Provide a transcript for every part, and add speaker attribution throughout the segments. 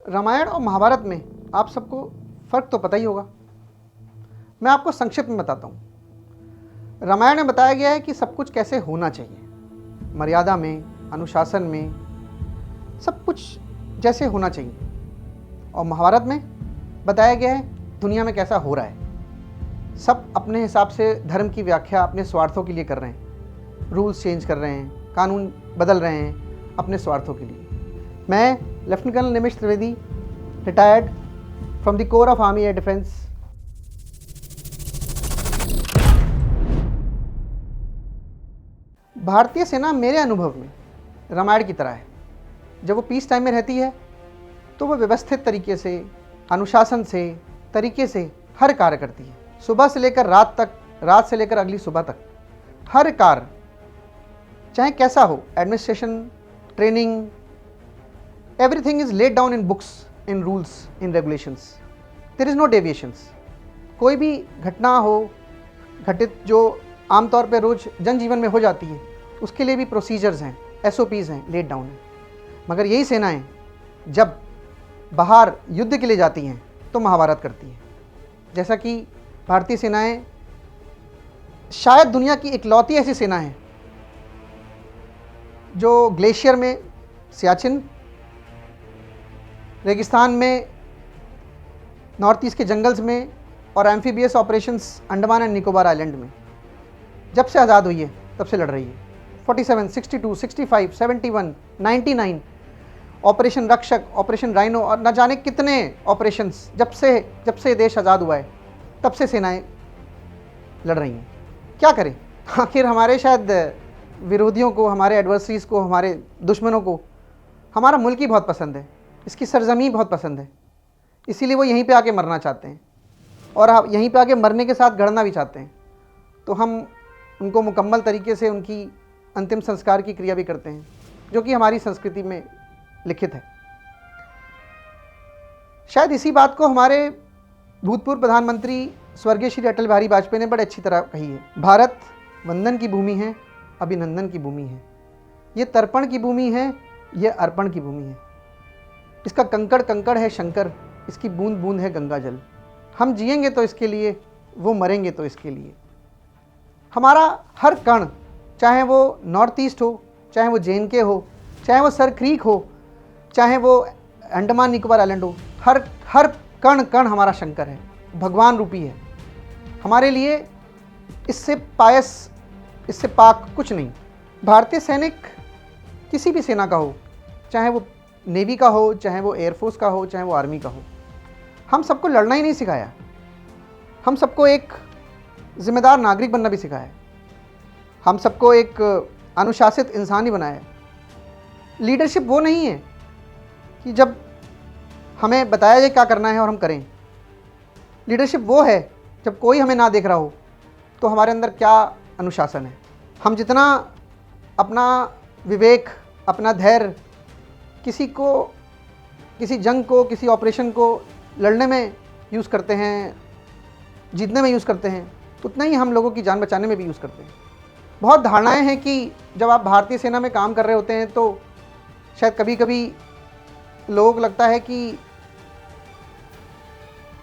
Speaker 1: रामायण और महाभारत में आप सबको फ़र्क तो पता ही होगा। मैं आपको संक्षिप्त में बताता हूँ। रामायण में बताया गया है कि सब कुछ कैसे होना चाहिए, मर्यादा में, अनुशासन में, सब कुछ जैसे होना चाहिए। और महाभारत में बताया गया है दुनिया में कैसा हो रहा है। सब अपने हिसाब से धर्म की व्याख्या अपने स्वार्थों के लिए कर रहे हैं, रूल्स चेंज कर रहे हैं, कानून बदल रहे हैं अपने स्वार्थों के लिए। मैं lieutenant colonel Nimish Trivedi, retired from the corps of army air defence, भारतीय सेना मेरे अनुभव में रामायण की तरह है। जब वो पीस टाइम में रहती है तो वो व्यवस्थित तरीके से, अनुशासन से, तरीके से हर कार्य करती है। सुबह से लेकर रात तक, रात से लेकर अगली सुबह तक, हर कार्य चाहे कैसा हो, administration, training, everything is laid down in books, in rules, in regulations. There is no deviations. कोई भी घटना हो घटित जो आमतौर पे रोज जनजीवन में हो जाती है, उसके लिए भी प्रोसीजर्स हैं, SOPs हैं, लेड डाउन हैं। मगर यही सेनाएं जब बाहर युद्ध के लिए जाती हैं तो महाभारत करती हैं। जैसा कि भारतीय सेनाएं शायद दुनिया की इकलौती ऐसी सेना है जो ग्लेशियर में, सियाचिन, रेगिस्तान में, नॉर्थ ईस्ट के जंगल्स में और amphibious operations Andaman and Nicobar island में जब से आज़ाद हुई है तब से लड़ रही है। 47, 62, 65, 71, 99, ऑपरेशन रक्षक, ऑपरेशन राइनो और न जाने कितने ऑपरेशंस जब से देश आज़ाद हुआ है तब से सेनाएं लड़ रही हैं। क्या करें? आखिर हमारे शायद विरोधियों को, हमारे एडवर्सरीज़ को, हमारे दुश्मनों को हमारा मुल्क ही बहुत पसंद है, इसकी सरजमी बहुत पसंद है। इसीलिए वो यहीं पे आके मरना चाहते हैं और यहीं पे आके मरने के साथ गढ़ना भी चाहते हैं। तो हम उनको मुकम्मल तरीके से उनकी अंतिम संस्कार की क्रिया भी करते हैं, जो कि हमारी संस्कृति में लिखित है। शायद इसी बात को हमारे भूतपूर्व प्रधानमंत्री स्वर्गीय श्री अटल बिहारी वाजपेयी ने बड़े अच्छी तरह कही है। भारत वंदन की भूमि है, अभिनंदन की भूमि है, ये तर्पण की भूमि है, ये अर्पण की भूमि है। इसका कंकड़ कंकड़ है शंकर, इसकी बूंद बूंद है गंगा जल। हम जिएंगे तो इसके लिए, वो मरेंगे तो इसके लिए। हमारा हर कण, चाहे वो नॉर्थ ईस्ट हो, चाहे वो JNK हो, चाहे वो सर क्रीक हो, चाहे वो अंडमान निकोबार आइलैंड हो, हर कण कण हमारा शंकर है, भगवान रूपी है। हमारे लिए इससे पायस, इससे पाक कुछ नहीं। भारतीय सैनिक किसी भी सेना का हो, चाहे वो नेवी का हो, चाहे वो एयरफोर्स का हो, चाहे वो आर्मी का हो, हम सबको लड़ना ही नहीं सिखाया, हम सबको एक जिम्मेदार नागरिक बनना भी सिखाया है, हम सबको एक अनुशासित इंसान ही बनाया है। लीडरशिप वो नहीं है कि जब हमें बताया जाए क्या करना है और हम करें। लीडरशिप वो है जब कोई हमें ना देख रहा हो तो हमारे अंदर क्या अनुशासन है। हम जितना अपना विवेक, अपना धैर्य किसी जंग को, किसी ऑपरेशन को लड़ने में यूज़ करते हैं, जीतने में यूज़ करते हैं, उतना ही हम लोगों की जान बचाने में भी यूज़ करते हैं। बहुत धारणाएं हैं कि जब आप भारतीय सेना में काम कर रहे होते हैं तो शायद कभी कभी लोगों को लगता है कि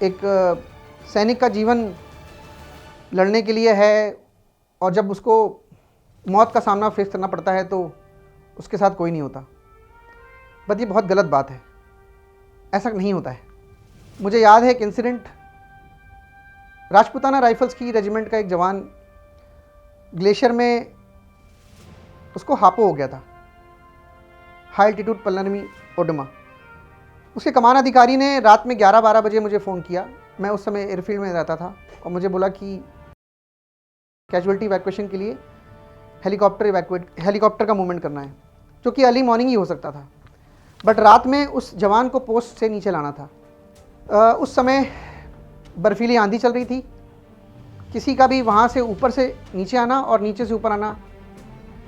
Speaker 1: एक सैनिक का जीवन लड़ने के लिए है और जब उसको मौत का सामना फेस करना पड़ता है तो उसके साथ कोई नहीं होता। बट ये बहुत गलत बात है, ऐसा नहीं होता है। मुझे याद है एक इंसिडेंट, राजपूताना राइफल्स की रेजिमेंट का एक जवान ग्लेशियर में, उसको हापो हो गया था, हाई एल्टीट्यूड पल्मोनरी ओडेमा। उसके कमान अधिकारी ने रात में 11-12 बजे मुझे फ़ोन किया। मैं उस समय एयरफील्ड में रहता था और मुझे बोला कि कैजुअल्टी इवैक्यूएशन के लिए हेलीकॉप्टर का मूवमेंट करना है, जो कि अर्ली मॉर्निंग ही हो सकता था, बट रात में उस जवान को पोस्ट से नीचे लाना था। उस समय बर्फीली आंधी चल रही थी, किसी का भी वहाँ से ऊपर से नीचे आना और नीचे से ऊपर आना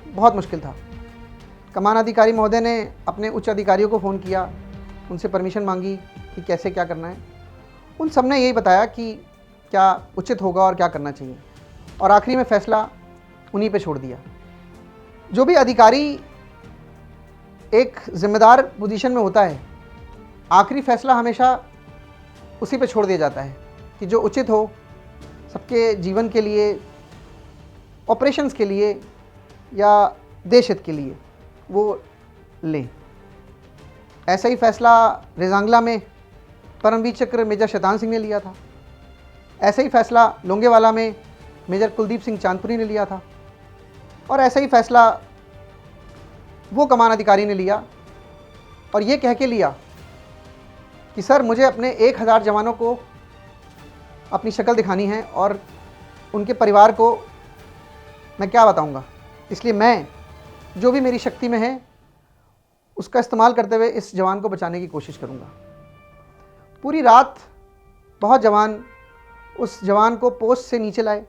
Speaker 1: बहुत मुश्किल था। कमान अधिकारी महोदय ने अपने उच्च अधिकारियों को फ़ोन किया, उनसे परमिशन मांगी कि कैसे क्या करना है। उन सब ने यही बताया कि क्या उचित होगा और क्या करना चाहिए, और आखिरी में फ़ैसला उन्हीं पे छोड़ दिया। जो भी अधिकारी एक जिम्मेदार पोजीशन में होता है आखिरी फैसला हमेशा उसी पे छोड़ दिया जाता है कि जो उचित हो सबके जीवन के लिए, ऑपरेशंस के लिए या देश हित के लिए वो लें। ऐसा ही फैसला रेजांगला में परमवीर चक्र मेजर शैतान सिंह ने लिया था। ऐसा ही फैसला लोंगेवाला में मेजर कुलदीप सिंह चांदपुरी ने लिया था। और ऐसा ही फैसला वो कमान अधिकारी ने लिया और ये कह के लिया कि सर मुझे अपने 1000 जवानों को अपनी शक्ल दिखानी है और उनके परिवार को मैं क्या बताऊंगा, इसलिए मैं जो भी मेरी शक्ति में है उसका इस्तेमाल करते हुए इस जवान को बचाने की कोशिश करूंगा। पूरी रात बहुत जवान उस जवान को पोस्ट से नीचे लाए,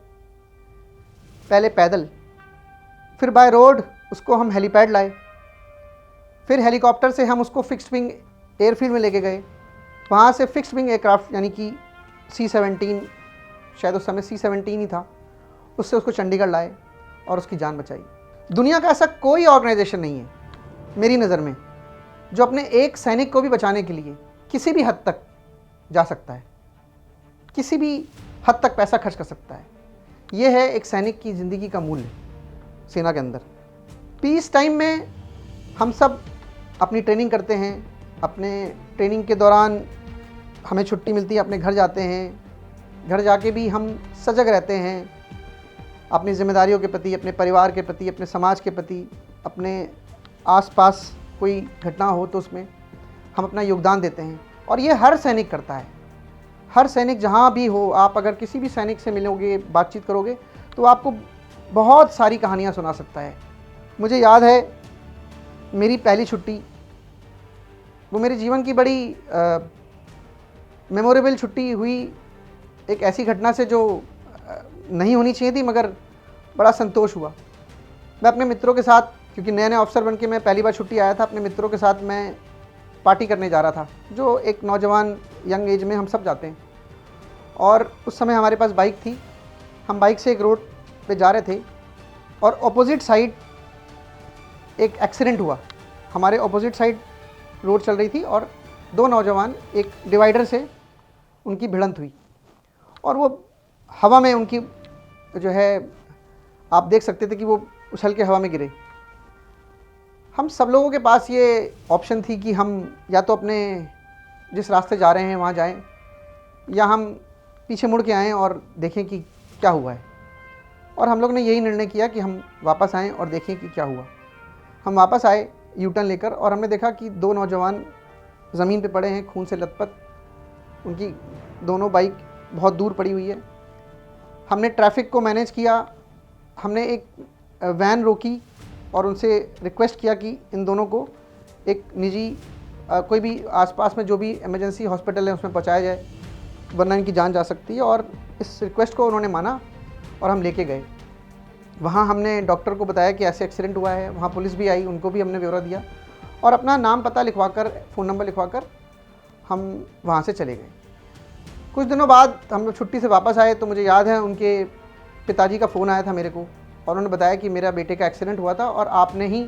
Speaker 1: पहले पैदल, फिर बाय रोड उसको हम हेलीपैड लाए, फिर हेलीकॉप्टर से हम उसको फिक्स्ड विंग एयरफील्ड में लेके गए। वहाँ से फिक्स्ड विंग एयरक्राफ्ट यानी कि C-17, शायद उस समय C-17 ही था, उससे उसको चंडीगढ़ लाए और उसकी जान बचाई। दुनिया का ऐसा कोई ऑर्गेनाइजेशन नहीं है मेरी नज़र में जो अपने एक सैनिक को भी बचाने के लिए किसी भी हद तक जा सकता है, किसी भी हद तक पैसा खर्च कर सकता है। ये है एक सैनिक की ज़िंदगी का मूल्य सेना के अंदर। पीस टाइम में हम सब अपनी ट्रेनिंग करते हैं, अपने ट्रेनिंग के दौरान हमें छुट्टी मिलती है, अपने घर जाते हैं, घर जाके भी हम सजग रहते हैं अपनी जिम्मेदारियों के प्रति, अपने परिवार के प्रति, अपने समाज के प्रति, अपने आसपास कोई घटना हो तो उसमें हम अपना योगदान देते हैं। और ये हर सैनिक करता है, हर सैनिक जहाँ भी हो। आप अगर किसी भी सैनिक से मिलोगे, बातचीत करोगे तो आपको बहुत सारी कहानियाँ सुना सकता है। मुझे याद है मेरी पहली छुट्टी, वो मेरे जीवन की बड़ी मेमोरेबल छुट्टी हुई एक ऐसी घटना से जो नहीं होनी चाहिए थी, मगर बड़ा संतोष हुआ। मैं अपने मित्रों के साथ, क्योंकि नए नए अफसर बन के मैं पहली बार छुट्टी आया था, अपने मित्रों के साथ मैं पार्टी करने जा रहा था, जो एक नौजवान यंग एज में हम सब जाते हैं। और उस समय हमारे पास बाइक थी, हम बाइक से एक रोड पे जा रहे थे और ऑपोजिट साइड एक एक्सीडेंट हुआ। हमारे ऑपोजिट साइड रोड चल रही थी और दो नौजवान एक डिवाइडर से उनकी भिड़ंत हुई और वो हवा में उनकी जो है, आप देख सकते थे कि वो उछल के हवा में गिरे। हम सब लोगों के पास ये ऑप्शन थी कि हम या तो अपने जिस रास्ते जा रहे हैं वहाँ जाएं, या हम पीछे मुड़ के आएँ और देखें कि क्या हुआ है। और हम लोग ने यही निर्णय किया कि हम वापस आएँ और देखें कि क्या हुआ। हम वापस आए यू टर्न लेकर और हमने देखा कि दो नौजवान ज़मीन पे पड़े हैं, खून से लथपथ। उनकी दोनों बाइक बहुत दूर पड़ी हुई है। हमने ट्रैफिक को मैनेज किया, हमने एक वैन रोकी और उनसे रिक्वेस्ट किया कि इन दोनों को एक निजी कोई भी आसपास में जो भी इमरजेंसी हॉस्पिटल है उसमें पहुंचाया जाए, वरना इनकी जान जा सकती है। और इस रिक्वेस्ट को उन्होंने माना और हम लेके गए। वहाँ हमने डॉक्टर को बताया कि ऐसे एक्सीडेंट हुआ है, वहाँ पुलिस भी आई, उनको भी हमने ब्यौरा दिया और अपना नाम पता लिखवाकर, फ़ोन नंबर लिखवाकर हम वहाँ से चले गए। कुछ दिनों बाद हम लोग छुट्टी से वापस आए तो मुझे याद है उनके पिताजी का फ़ोन आया था मेरे को और उन्होंने बताया कि मेरा बेटे का एक्सीडेंट हुआ था और आपने ही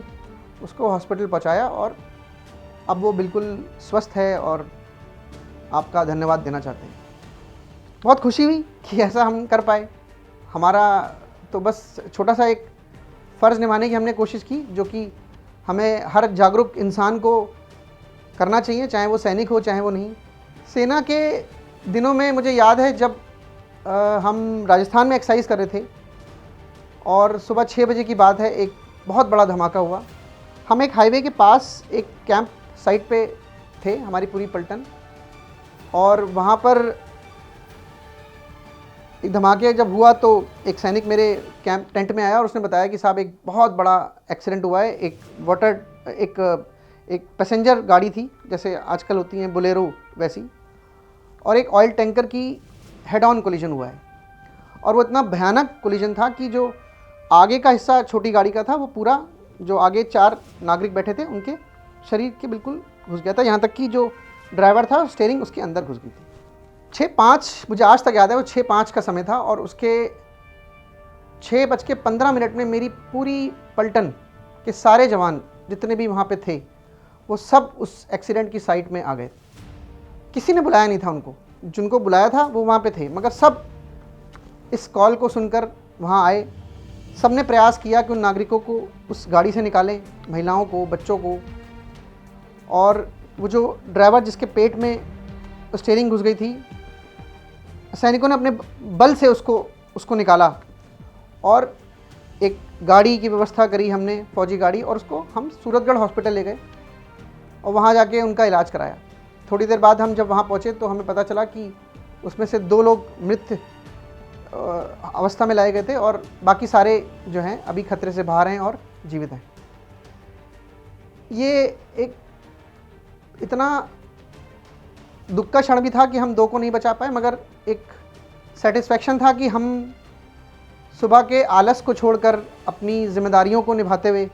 Speaker 1: उसको हॉस्पिटल पहुंचाया और अब वो बिल्कुल स्वस्थ है और आपका धन्यवाद देना चाहते हैं। बहुत खुशी हुई कि ऐसा हम कर पाए। हमारा तो बस छोटा सा एक फ़र्ज़ निभाने की हमने कोशिश की, जो कि हमें हर जागरूक इंसान को करना चाहिए, चाहे वो सैनिक हो चाहे वो नहीं। सेना के दिनों में मुझे याद है जब हम राजस्थान में एक्सरसाइज कर रहे थे और सुबह 6 बजे की बात है, एक बहुत बड़ा धमाका हुआ। हम एक हाईवे के पास एक कैंप साइट पे थे, हमारी पूरी पलटन, और वहाँ पर एक धमाके जब हुआ तो एक सैनिक मेरे कैंप टेंट में आया और उसने बताया कि साहब एक बहुत बड़ा एक्सीडेंट हुआ है। एक पैसेंजर गाड़ी थी, जैसे आजकल होती हैं बोलेरो वैसी, और एक ऑयल टैंकर की हेड ऑन कोलिजन हुआ है। और वो इतना भयानक कोलिजन था कि जो आगे का हिस्सा छोटी गाड़ी का था वो पूरा, जो आगे 4 नागरिक बैठे थे उनके शरीर के बिल्कुल घुस गया था, यहाँ तक कि जो ड्राइवर था स्टीयरिंग उसके अंदर घुस गई थी। 6:05 मुझे आज तक याद है, वो 6:05 का समय था और उसके 6:15 में मेरी पूरी पलटन के सारे जवान जितने भी वहाँ पे थे वो सब उस एक्सीडेंट की साइट में आ गए। किसी ने बुलाया नहीं था उनको, जिनको बुलाया था वो वहाँ पे थे, मगर सब इस कॉल को सुनकर वहाँ आए। सब ने प्रयास किया कि उन नागरिकों को उस गाड़ी से निकालें, महिलाओं को, बच्चों को, और वो जो ड्राइवर जिसके पेट में स्टीयरिंग घुस गई थी, सैनिकों ने अपने बल से उसको निकाला और एक गाड़ी की व्यवस्था करी हमने, फौजी गाड़ी, और उसको हम सूरतगढ़ हॉस्पिटल ले गए और वहाँ जाके उनका इलाज कराया। थोड़ी देर बाद हम जब वहाँ पहुँचे तो हमें पता चला कि उसमें से 2 लोग मृत अवस्था में लाए गए थे और बाकी सारे जो हैं अभी खतरे से बाहर हैं और जीवित हैं। ये एक इतना दुख का क्षण भी था कि हम 2 को नहीं बचा पाए, मगर एक सेटिस्फैक्शन था कि हम सुबह के आलस को छोड़कर अपनी जिम्मेदारियों को निभाते हुए,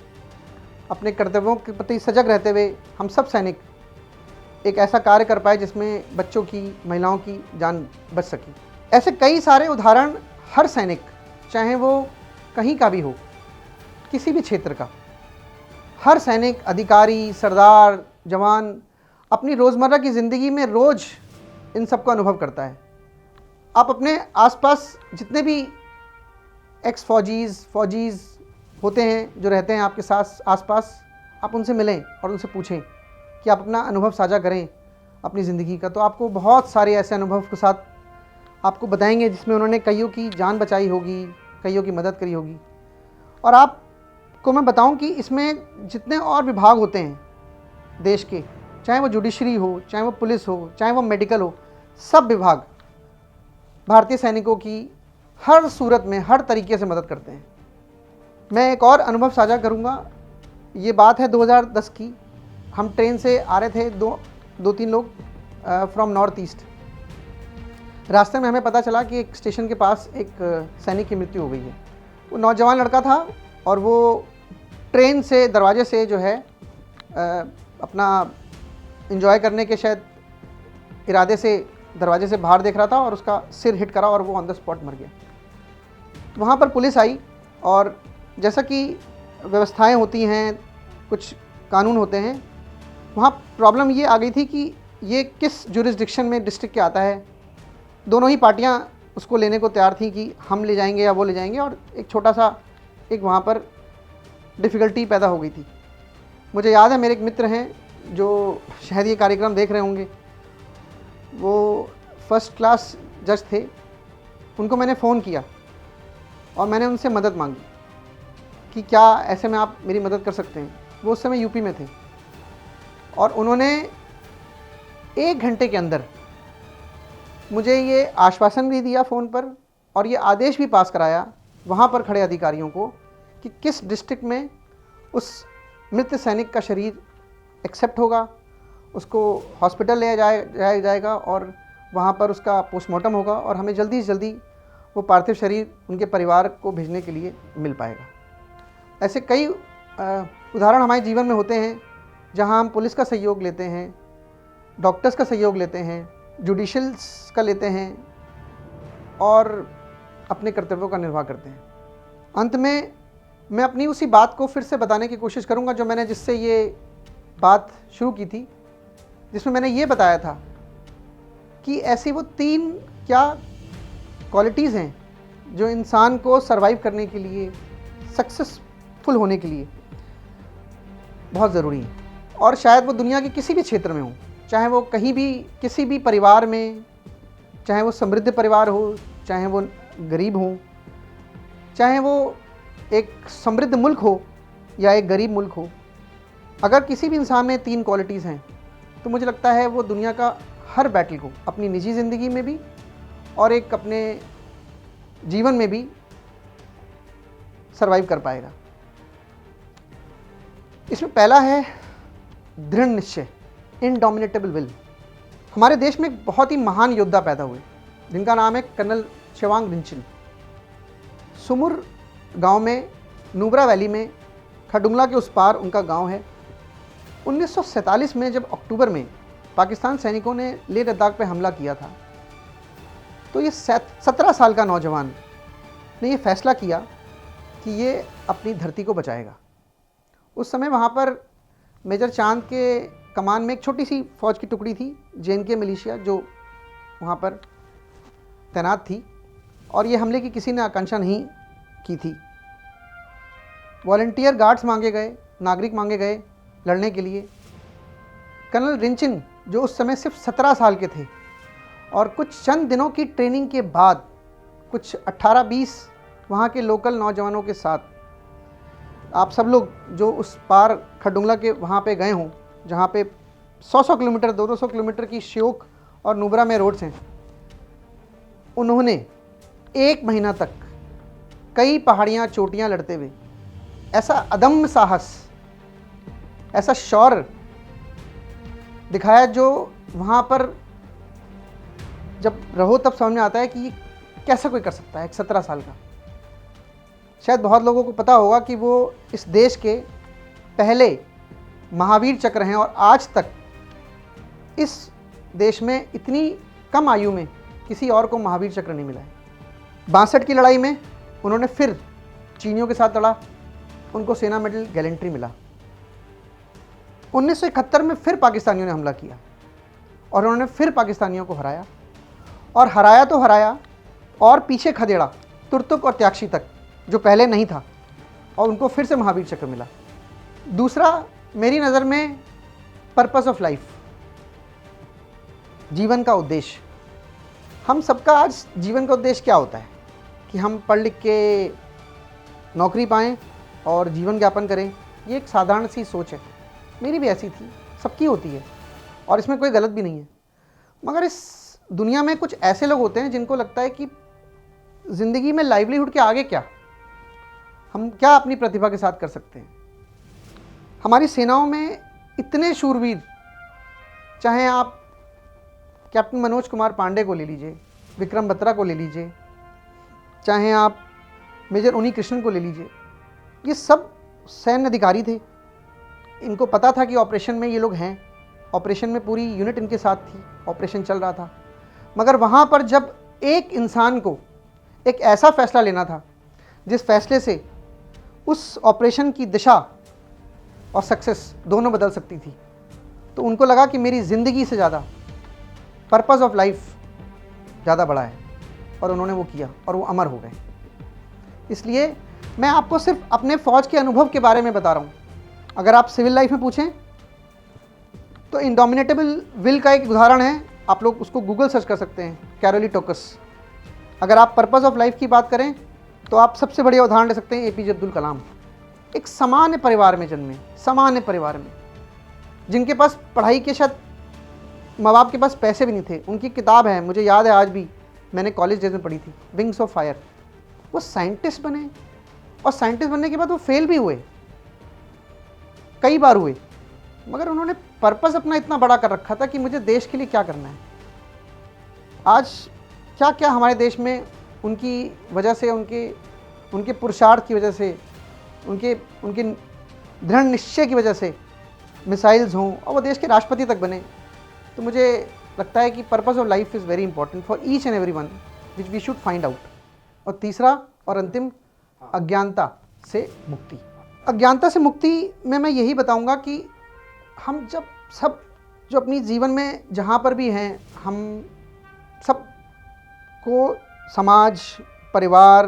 Speaker 1: अपने कर्तव्यों के प्रति सजग रहते हुए हम सब सैनिक एक ऐसा कार्य कर पाए जिसमें बच्चों की, महिलाओं की जान बच सकी। ऐसे कई सारे उदाहरण हर सैनिक, चाहे वो कहीं का भी हो, किसी भी क्षेत्र का, हर सैनिक, अधिकारी, सरदार, जवान अपनी रोज़मर्रा की ज़िंदगी में रोज़ इन सब को अनुभव करता है। आप अपने आसपास जितने भी एक्स फौजीज़ होते हैं जो रहते हैं आपके साथ आसपास, आप उनसे मिलें और उनसे पूछें कि आप अपना अनुभव साझा करें अपनी ज़िंदगी का, तो आपको बहुत सारे ऐसे अनुभव के साथ आपको बताएंगे जिसमें उन्होंने कईयों की जान बचाई होगी, कईयों की मदद करी होगी। और आपको मैं बताऊं कि इसमें जितने और विभाग होते हैं देश के, चाहे वो जुडिशरी हो, चाहे वो पुलिस हो, चाहे वो मेडिकल हो, सब विभाग भारतीय सैनिकों की हर सूरत में, हर तरीके से मदद करते हैं। मैं एक और अनुभव साझा करूंगा। ये बात है 2010 की। हम ट्रेन से आ रहे थे, 2-3 लोग फ्रॉम नॉर्थ ईस्ट। रास्ते में हमें पता चला कि एक स्टेशन के पास एक सैनिक की मृत्यु हो गई है। वो नौजवान लड़का था और वो ट्रेन से दरवाजे से जो है अपना एंजॉय करने के शायद इरादे से दरवाजे से बाहर देख रहा था और उसका सिर हिट करा और वो ऑन द स्पॉट मर गया। वहाँ पर पुलिस आई और जैसा कि व्यवस्थाएं होती हैं, कुछ कानून होते हैं, वहाँ प्रॉब्लम ये आ गई थी कि ये किस जुरिस्डिक्शन में डिस्ट्रिक्ट के आता है। दोनों ही पार्टियाँ उसको लेने को तैयार थी कि हम ले जाएंगे या वो ले जाएंगे, और एक छोटा सा एक वहाँ पर डिफ़िकल्टी पैदा हो गई थी। मुझे याद है, मेरे एक मित्र हैं जो शायद ये कार्यक्रम देख रहे होंगे, वो फर्स्ट क्लास जज थे। उनको मैंने फ़ोन किया और मैंने उनसे मदद मांगी कि क्या ऐसे में आप मेरी मदद कर सकते हैं। वो उस समय यूपी में थे और उन्होंने 1 घंटे के अंदर मुझे ये आश्वासन भी दिया फ़ोन पर और ये आदेश भी पास कराया वहाँ पर खड़े अधिकारियों को कि किस डिस्ट्रिक्ट में उस मृत सैनिक का शरीर एक्सेप्ट होगा, उसको हॉस्पिटल ले जाया जाएगा और वहाँ पर उसका पोस्टमार्टम होगा और हमें जल्दी से जल्दी वो पार्थिव शरीर उनके परिवार को भेजने के लिए मिल पाएगा। ऐसे कई उदाहरण हमारे जीवन में होते हैं जहाँ हम पुलिस का सहयोग लेते हैं, डॉक्टर्स का सहयोग लेते हैं, जुडिशल्स का लेते हैं और अपने कर्तव्यों का निर्वाह करते हैं। अंत में मैं अपनी उसी बात को फिर से बताने की कोशिश करूंगा जो मैंने जिससे ये बात शुरू की थी, जिसमें मैंने ये बताया था कि ऐसी वो 3 क्या क्वालिटीज़ हैं जो इंसान को सरवाइव करने के लिए, सक्सेसफुल होने के लिए बहुत ज़रूरी है। और शायद वो दुनिया के किसी भी क्षेत्र में हो, चाहे वो कहीं भी किसी भी परिवार में, चाहे वो समृद्ध परिवार हो, चाहे वो गरीब हो, चाहे वो एक समृद्ध मुल्क हो या एक गरीब मुल्क हो, अगर किसी भी इंसान में 3 क्वालिटीज़ हैं तो मुझे लगता है वो दुनिया का हर बैटल को अपनी निजी ज़िंदगी में भी और एक अपने जीवन में भी सरवाइव कर पाएगा। इसमें पहला है दृढ़ निश्चय, इनडोमिनेटेबल विल। हमारे देश में एक बहुत ही महान योद्धा पैदा हुए जिनका नाम है कर्नल शिवांग रिंचिन। सुमुर गांव में, नुब्रा वैली में, खडुंगला के उस पार उनका गांव है। 1947 में जब अक्टूबर में पाकिस्तान सैनिकों ने लेह लद्दाख पे हमला किया था तो ये 17 साल का नौजवान ने ये फैसला किया कि ये अपनी धरती को बचाएगा। उस समय वहाँ पर मेजर चांद के कमान में एक छोटी सी फौज की टुकड़ी थी, JNK मिलिशिया, जो वहाँ पर तैनात थी, और ये हमले की किसी ने आकांक्षा नहीं की थी। वॉलंटियर गार्ड्स मांगे गए, नागरिक मांगे गए लड़ने के लिए। कर्नल रिंचिन जो उस समय सिर्फ 17 साल के थे, और कुछ चंद दिनों की ट्रेनिंग के बाद कुछ 18-20 वहाँ के लोकल नौजवानों के साथ, आप सब लोग जो उस पार खरदुंगला के वहाँ पे गए हों, जहाँ पे 100-100 किलोमीटर 200 किलोमीटर की श्योक और नुब्रा में रोड्स हैं, उन्होंने 1 महीना तक कई पहाड़ियाँ चोटियाँ लड़ते हुए ऐसा अदम्य साहस, ऐसा शौर्य दिखाया, जो वहाँ पर जब रहो तब समझ में आता है कि ये कैसा कोई कर सकता है, एक 17 साल का। शायद बहुत लोगों को पता होगा कि वो इस देश के पहले महावीर चक्र हैं, और आज तक इस देश में इतनी कम आयु में किसी और को महावीर चक्र नहीं मिला है। 62 की लड़ाई में उन्होंने फिर चीनियों के साथ लड़ा, उनको सेना मेडल गैलेंट्री मिला। 1971 में फिर पाकिस्तानियों ने हमला किया और उन्होंने फिर पाकिस्तानियों को हराया, और हराया तो हराया, और पीछे खदेड़ा तुर्तुक और त्यागशी तक, जो पहले नहीं था, और उनको फिर से महावीर चक्र मिला। दूसरा, मेरी नज़र में पर्पस ऑफ लाइफ, जीवन का उद्देश्य। हम सबका आज जीवन का उद्देश्य क्या होता है कि हम पढ़ लिख के नौकरी पाएं और जीवन यापन करें। ये एक साधारण सी सोच है, मेरी भी ऐसी थी, सबकी होती है, और इसमें कोई गलत भी नहीं है। मगर इस दुनिया में कुछ ऐसे लोग होते हैं जिनको लगता है कि ज़िंदगी में लाइवलीहुड के आगे क्या, हम क्या अपनी प्रतिभा के साथ कर सकते हैं। हमारी सेनाओं में इतने शूरवीर, चाहे आप कैप्टन मनोज कुमार पांडे को ले लीजिए, विक्रम बत्रा को ले लीजिए, चाहे आप मेजर उन्नी कृष्णन को ले लीजिए, ये सब सैन्य अधिकारी थे। इनको पता था कि ऑपरेशन में ये लोग हैं, ऑपरेशन में पूरी यूनिट इनके साथ थी, ऑपरेशन चल रहा था। मगर वहाँ पर जब एक इंसान को एक ऐसा फैसला लेना था जिस फैसले से उस ऑपरेशन की दिशा और सक्सेस दोनों बदल सकती थी, तो उनको लगा कि मेरी ज़िंदगी से ज़्यादा पर्पस ऑफ लाइफ ज़्यादा बड़ा है, और उन्होंने वो किया और वो अमर हो गए। इसलिए मैं आपको सिर्फ अपने फ़ौज के अनुभव के बारे में बता रहा हूँ। अगर आप सिविल लाइफ में पूछें तो इंडोमिनेटेबल विल का एक उदाहरण है, आप लोग उसको गूगल सर्च कर सकते हैं, कैरोली टोकस। अगर आप पर्पस ऑफ लाइफ की बात करें तो आप सबसे बढ़िया उदाहरण ले सकते हैं APJ अब्दुल कलाम। एक सामान्य परिवार में जन्मे, सामान्य परिवार में, जिनके पास पढ़ाई के शायद माँ बाप के पास पैसे भी नहीं थे। उनकी किताब है, मुझे याद है आज भी, मैंने कॉलेज डेज में पढ़ी थी, विंग्स ऑफ फायर। वो साइंटिस्ट बने, और साइंटिस्ट बनने के बाद वो फेल भी हुए, कई बार हुए, मगर उन्होंने पर्पस अपना इतना बड़ा कर रखा था कि मुझे देश के लिए क्या करना है। आज क्या क्या हमारे देश में उनकी वजह से, उनके पुरुषार्थ की वजह से, उनके दृढ़ निश्चय की वजह से मिसाइल्स हों, और वो देश के राष्ट्रपति तक बने। तो मुझे लगता है कि purpose of life is very important for each and every one, which we should find out. और तीसरा और अंतिम, अज्ञानता से मुक्ति। अज्ञानता से मुक्ति में मैं यही बताऊंगा कि हम जब सब जो अपनी जीवन में जहाँ पर भी हैं, हम सब को समाज, परिवार,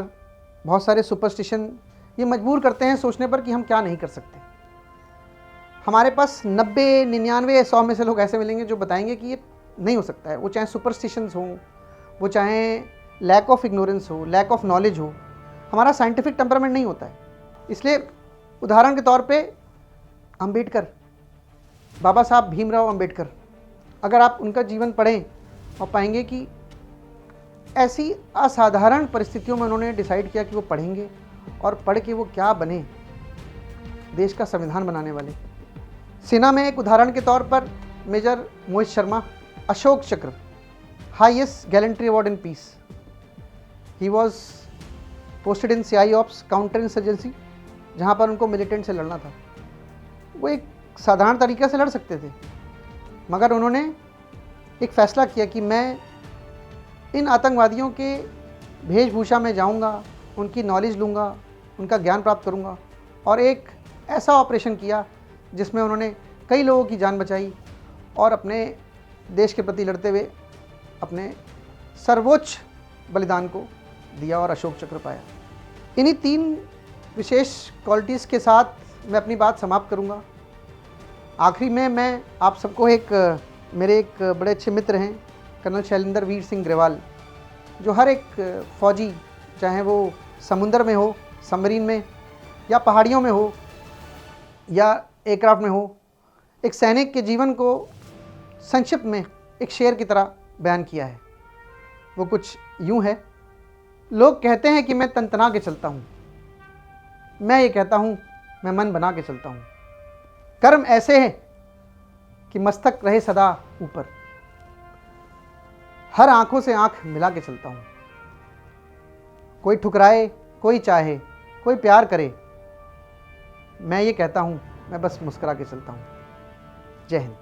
Speaker 1: बहुत सारे सुपरस्टिशन ये मजबूर करते हैं सोचने पर कि हम क्या नहीं कर सकते। हमारे पास 90, 99, 100 में से लोग ऐसे मिलेंगे जो बताएंगे कि ये नहीं हो सकता है। वो चाहे सुपरस्टिशंस हों, वो चाहे लैक ऑफ इग्नोरेंस हो, लैक ऑफ नॉलेज हो, हमारा साइंटिफिक टेम्परामेंट नहीं होता है। इसलिए उदाहरण के तौर पे अंबेडकर, बाबा साहब भीमराव अंबेडकर, अगर आप उनका जीवन पढ़ें और पाएंगे कि ऐसी असाधारण परिस्थितियों में उन्होंने डिसाइड किया कि वो पढ़ेंगे, और पढ़ के वो क्या बने, देश का संविधान बनाने वाले। सेना में एक उदाहरण के तौर पर मेजर मोहित शर्मा, अशोक चक्र, highest gallantry award in peace. He was posted in CI ops counter insurgency, जहाँ पर उनको मिलिटेंट से लड़ना था। वो एक साधारण तरीके से लड़ सकते थे, मगर उन्होंने एक फ़ैसला किया कि मैं इन आतंकवादियों के वेशभूषा में जाऊंगा, उनकी नॉलेज लूँगा, उनका ज्ञान प्राप्त करूंगा, और एक ऐसा ऑपरेशन किया जिसमें उन्होंने कई लोगों की जान बचाई और अपने देश के प्रति लड़ते हुए अपने सर्वोच्च बलिदान को दिया और अशोक चक्र पाया। इन्हीं 3 विशेष क्वालिटीज़ के साथ मैं अपनी बात समाप्त करूंगा। आखिरी में मैं आप सबको मेरे एक बड़े अच्छे मित्र हैं कर्नल शैलेंद्र वीर सिंह ग्रेवाल, जो हर एक फ़ौजी, चाहे वो समुद्र में हो, सबमरीन में, या पहाड़ियों में हो, या एयरक्राफ्ट में हो, एक सैनिक के जीवन को संक्षिप्त में एक शेर की तरह बयान किया है। वो कुछ यूँ है: लोग कहते हैं कि मैं तनतना के चलता हूँ, मैं ये कहता हूँ मैं मन बना के चलता हूँ। कर्म ऐसे है कि मस्तक रहे सदा ऊपर, हर आंखों से आंख मिला के चलता हूँ। कोई ठुकराए, कोई चाहे, कोई प्यार करे, मैं ये कहता हूँ मैं बस मुस्कुरा के चलता हूँ। जय हिंद।